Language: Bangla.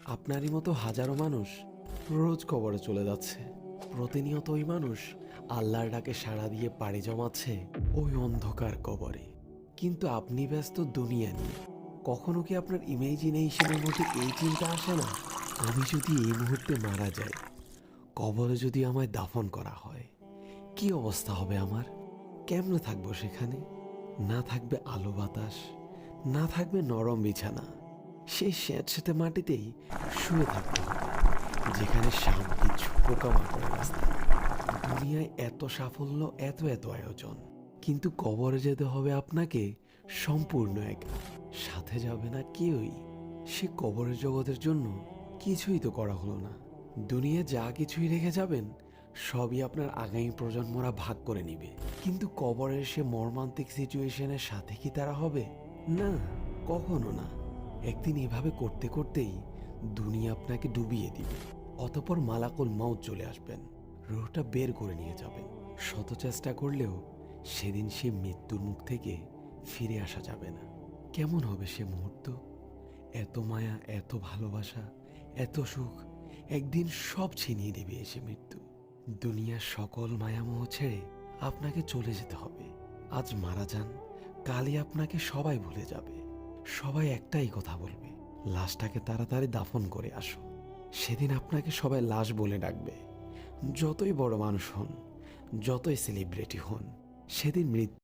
আপনারই মতো হাজারো মানুষ রোজ কবরে চলে যাচ্ছে। প্রতিনিয়ত ওই মানুষ আল্লাহর ডাকে সাড়া দিয়ে পাড়ি জমাচ্ছে ওই অন্ধকার কবরে। কিন্তু আপনি ব্যস্ত দুনিয়া নিয়ে। কখনো কি আপনার ইমেজিনেশনের মধ্যে এই চিন্তা আসে না, আমি যদি এই মুহূর্তে মারা যাই, কবরে যদি আমায় দাফন করা হয়, কি অবস্থা হবে আমার? কেমনে থাকবো সেখানে? না থাকবে আলো বাতাস, না থাকবে নরম বিছানা, সেই স্যাঁতসেঁতে মাটিতেই শুয়ে থাকতে হবে, যেখানে সাপ বিচ্ছু পোকামাকড়ের রাস্তা। দুনিয়ায় এত সাফল্য, এত এত আয়োজন, কিন্তু কবরে যেতে হবে আপনাকে সম্পূর্ণ একা। সাথে যাবে না কেউই। সে কবরের জগতের জন্য কিছুই তো করা হলো না। দুনিয়া যা কিছুই রেখে যাবেন, সবই আপনার আগামী প্রজন্মরা ভাগ করে নিবে। কিন্তু কবরের সে মর্মান্তিক সিচুয়েশনের সাথে কি তারা হবে? না, কখনো না। একদিন এভাবে করতে করতেই দুনিয়া আপনাকে ডুবিয়ে দিবে। অতঃপর মালাকুল মাউত চলে আসবেন, রুহটা বের করে নিয়ে যাবেন। শত চেষ্টা করলেও সেদিন সে মৃত্যুর মুখ থেকে ফিরে আসা যাবে না। কেমন হবে সে মুহূর্ত? এত মায়া, এত ভালোবাসা, এত সুখ, একদিন সব ছিনিয়ে দিবে এসে মৃত্যু। দুনিয়ার সকল মায়ামোহ ছেড়ে আপনাকে চলে যেতে হবে। আজ মারা যান, কালই আপনাকে সবাই ভুলে যাবে। সবাই একটাই কথা বলবে, লাশটাকে তাড়াতাড়ি দাফন করে আসো। সেদিন আপনাকে সবাই লাশ বলে ডাকবে। যতই বড় মানুষ হন, যতই সেলিব্রিটি হন, সেদিন মৃত্যু